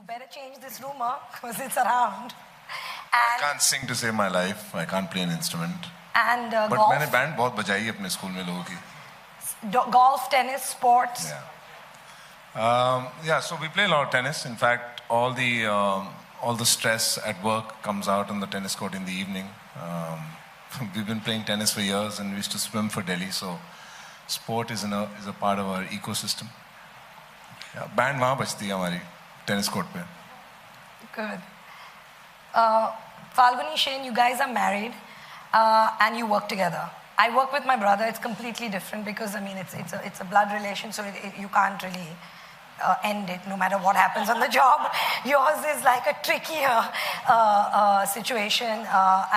better change this rumor because it's around. I can't sing to save my life. I can't play an instrument. And But golf. मैंने band बहुत बजाई है अपने school में लोगों की. Golf, tennis, sports. Yeah. So we play a lot of tennis. In fact, all the stress at work comes out on the tennis court in the evening. We've been playing tennis for years, and we used to swim for Delhi. So sport is a part of our ecosystem. Yeah, band वहाँ बजती है हमारी tennis court पे. Good. Falguni, Shane, you guys are married and you work together. I work with my brother. It's completely different because I mean it's a blood relation, so you can't really end it no matter what happens on the job. Yours is like a trickier situation,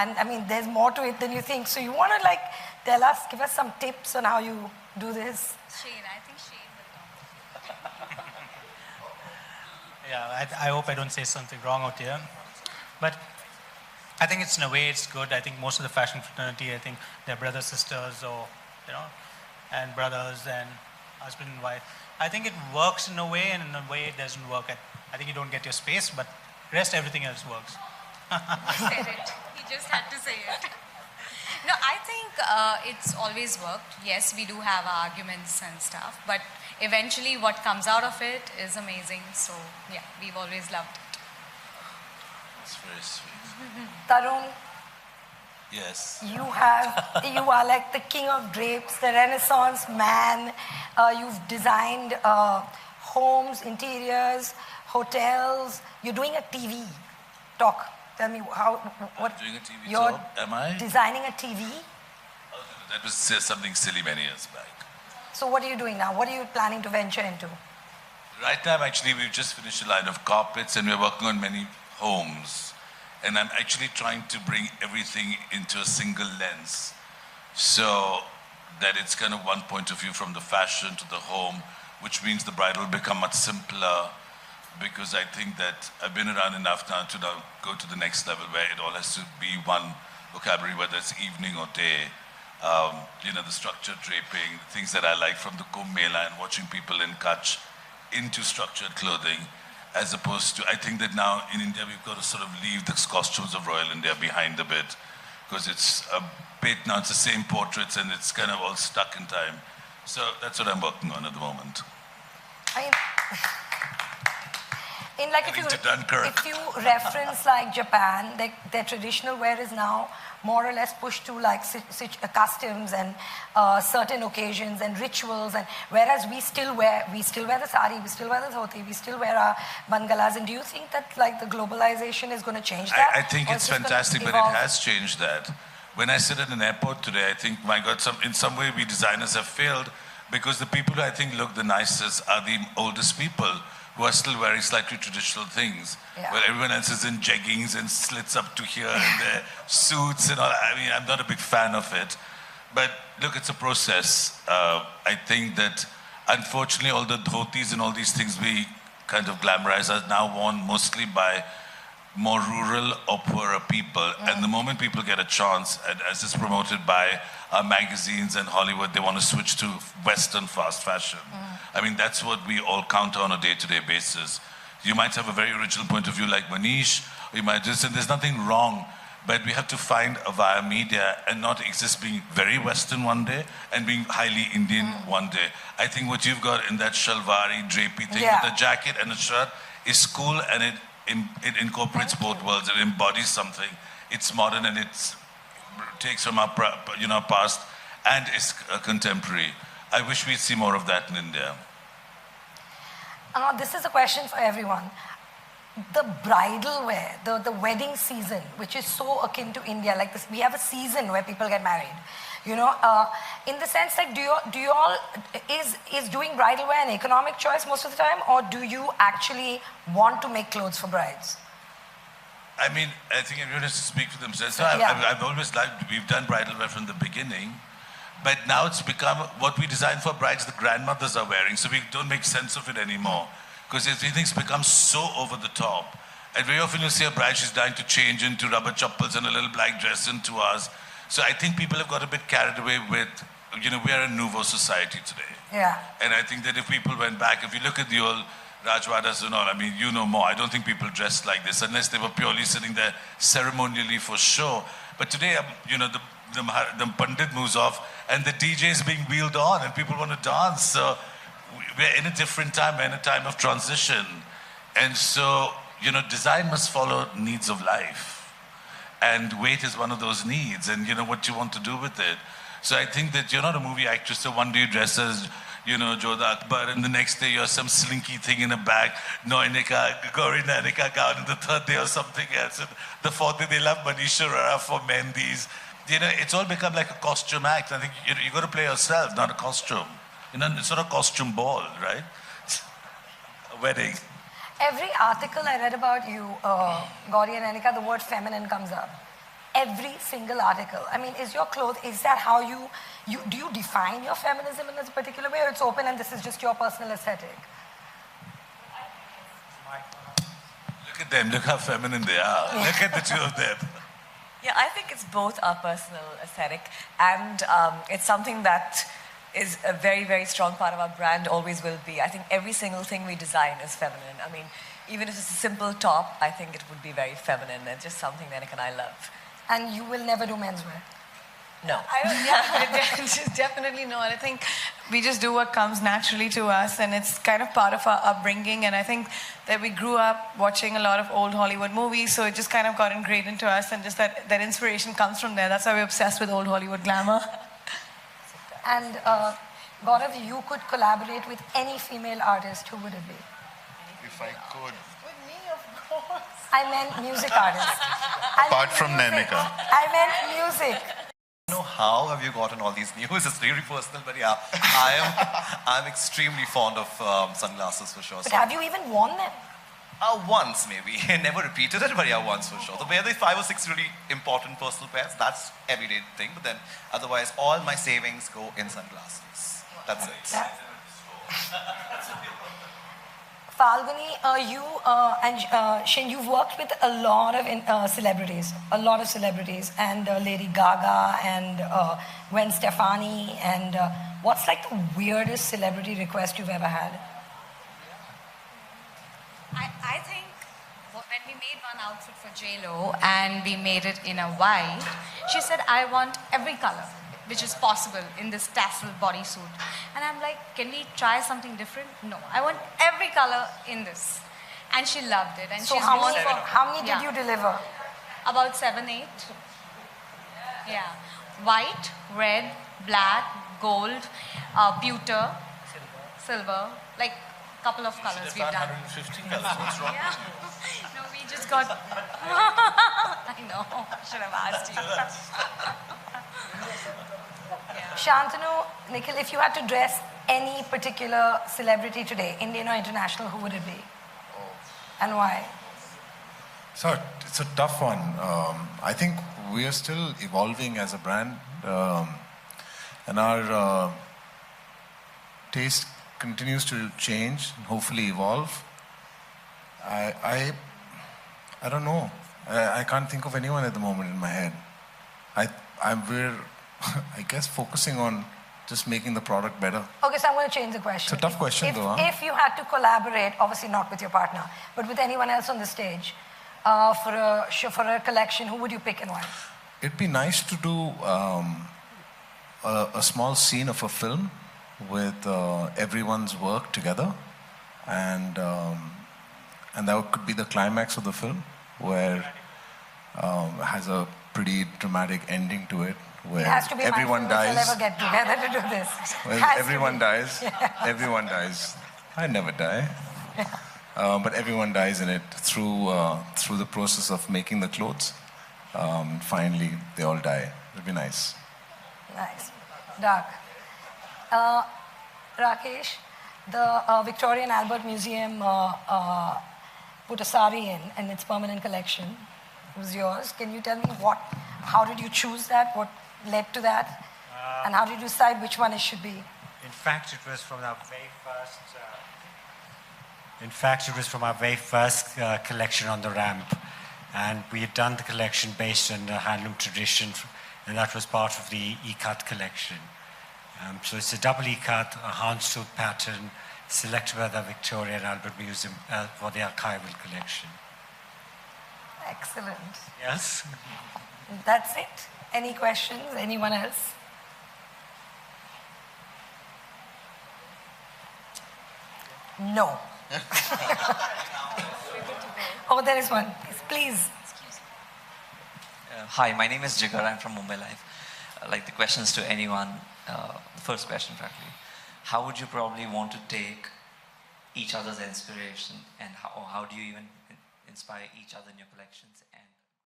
and I mean there's more to it than you think. So you want to like tell us, give us some tips on how you do this? Shane, I think Shane will talk. Yeah, I hope I don't say something wrong out here. But I think it's in a way it's good. I think most of the fashion fraternity, I think they're brothers, sisters, or and brothers and husband and wife. I think it works in a way, and in a way it doesn't work. I think you don't get your space, but rest everything else works. He said it. He just had to say it. No, I think it's always worked. Yes, we do have arguments and stuff, but eventually what comes out of it is amazing. So yeah, we've always loved it. It's very sweet. Tarun, Yes. you are like the king of drapes, the Renaissance man. You've designed homes, interiors, hotels. You're doing a TV. Talk. Tell me what. Doing a TV you're job? Am I? Designing a TV. That was something silly many years back. So what are you doing now? What are you planning to venture into? Right now, actually, we've just finished a line of carpets, and we're working on many homes. And I'm actually trying to bring everything into a single lens, so that it's kind of one point of view from the fashion to the home, which means the bride will become much simpler, because I think that I've been around enough now to now go to the next level where it all has to be one vocabulary, whether it's evening or day. The structured draping, the things that I like from the Kumbh Mela and watching people in Kutch into structured clothing, as opposed to, I think that now in India we've got to sort of leave the costumes of Royal India behind a bit, because it's a bit now, it's the same portraits and it's kind of all stuck in time. So that's what I'm working on at the moment. If you reference like Japan, their traditional wear is now more or less pushed to like customs and certain occasions and rituals, and whereas we still wear the sari, we still wear the dhoti, we still wear our bangalas. And do you think that like the globalization is going to change that? I think it's fantastic, but it has changed that. When I sit at an airport today, I think, my God, in some way we designers have failed, because the people who I think look the nicest are the oldest people, who are still wearing slightly traditional things, where everyone else is in jeggings and slits up to here and their suits and all. I mean, I'm not a big fan of it. But look, it's a process. I think that, unfortunately, all the dhotis and all these things we kind of glamorize are now worn mostly by more rural or poorer people. And the moment people get a chance, and as is promoted by magazines and Hollywood, they want to switch to Western fast fashion. I mean, that's what we all counter on a day-to-day basis. You might have a very original point of view like Manish, or you might just, and there's nothing wrong, but we have to find a via media and not exist being very Western one day and being highly Indian one day. I think what you've got in that shalwari, drapey thing with a jacket and a shirt is cool, and it incorporates both worlds. It embodies something. It's modern, and it takes from our past and is contemporary. I wish we'd see more of that in India. This is a question for everyone. The bridal wear, the wedding season, which is so akin to India, like this, we have a season where people get married. In the sense, like, do you all is doing bridal wear an economic choice most of the time, or do you actually want to make clothes for brides? I mean, I think everyone has to speak for themselves. So I've always liked, we've done bridal wear from the beginning, but now it's become what we design for brides, the grandmothers are wearing, so we don't make sense of it anymore, because everything's become so over the top. And very often you'll see a bride, she's dying to change into rubber chappals and a little black dress in 2 hours. So I think people have got a bit carried away with, we are a nouveau society today. Yeah. And I think that if people went back, if you look at the old Rajwadas and all. I mean, you know more. I don't think people dressed like this unless they were purely sitting there ceremonially for show. But today, the Pandit moves off and the DJ is being wheeled on and people want to dance. So we're in a different time. We're in a time of transition. And so, design must follow needs of life. And weight is one of those needs, and what you want to do with it. So I think that you're not a movie actress, so one day you dress as, Jodha Akbar, and the next day you're some slinky thing in a bag, Gauri Nanika gown, and the third day or something else. And the fourth day they love Manisha Rara for Mehndis. It's all become like a costume act. I think you got to play yourself, not a costume. It's not a costume ball, right? A wedding. Every article I read about you, Gauri and Anika, the word feminine comes up. Every single article. I mean, is that how do you define your feminism in a particular way, or it's open and this is just your personal aesthetic? Look at them, look how feminine they are. Look at the two of them. Yeah, I think it's both our personal aesthetic and it's something that is a very, very strong part of our brand, always will be. I think every single thing we design is feminine. I mean, even if it's a simple top, I think it would be very feminine and just something Nanik and I love. And you will never do menswear? No. Definitely not. I think we just do what comes naturally to us, and it's kind of part of our upbringing. And I think that we grew up watching a lot of old Hollywood movies, so it just kind of got ingrained into us, and just that inspiration comes from there. That's why we're obsessed with old Hollywood glamour. And Gaurav, you could collaborate with any female artist, who would it be? If I could. With me, of course. I meant music artist. Apart from Nanika. I meant music. I don't know how have you gotten all these news. It's really personal, but yeah, I'm extremely fond of sunglasses for sure. But have you even worn them? Once maybe. Never repeated it, but yeah, once for sure. So where the 5 or 6 really important personal pairs, that's everyday thing. But then otherwise, all my savings go in sunglasses. That's it. Falguni, you and Shin, you've worked with a lot of celebrities, and Lady Gaga and Gwen Stefani. And what's like the weirdest celebrity request you've ever had? I think when we made one outfit for J-Lo and we made it in a white, she said, I want every color which is possible in this tassel bodysuit. And I'm like, can we try something different? No, I want every color in this. And she loved it. And so she's how many did you deliver? About 7, 8. Yeah. White, red, black, gold, pewter, silver, like couple of colors we've done. 150 colors, what's wrong? Yeah. No, we just got... I know, I should have asked you. Yeah. Shantanu, Nikhil, if you had to dress any particular celebrity today, Indian or international, who would it be? And why? So it's a tough one. I think we are still evolving as a brand, and our taste continues to change and hopefully evolve. I don't know. I can't think of anyone at the moment in my head. We're I guess focusing on just making the product better. Okay, so I'm going to change the question. It's a tough question though. Huh? If you had to collaborate, obviously not with your partner, but with anyone else on the stage, for a collection, who would you pick and why? It'd be nice to do a small scene of a film with everyone's work together, and that could be the climax of the film, where it has a pretty dramatic ending to it, where everyone dies. We'll never get together to do this. Well, everyone dies. Yeah. Everyone dies. I never die. But everyone dies in it through the process of making the clothes. Finally, they all die. It'll be nice. Nice. Dark. Rakesh, the Victoria and Albert Museum put a sari in its permanent collection. It was yours. Can you tell me how did you choose that? What led to that? And how did you decide which one it should be? In fact, it was from our very first collection on the ramp. And we had done the collection based on the handloom tradition, and that was part of the ikat collection. So it's a double ikat, a houndstooth pattern, selected by the Victoria and Albert Museum for the archival collection. Excellent. Yes? That's it. Any questions? Anyone else? No. Oh, there is one. Yes, please. Hi, my name is Jigar. I'm from Mumbai Life. Like the questions to anyone, the first question, frankly, how would you probably want to take each other's inspiration, and how do you even inspire each other in your collections? And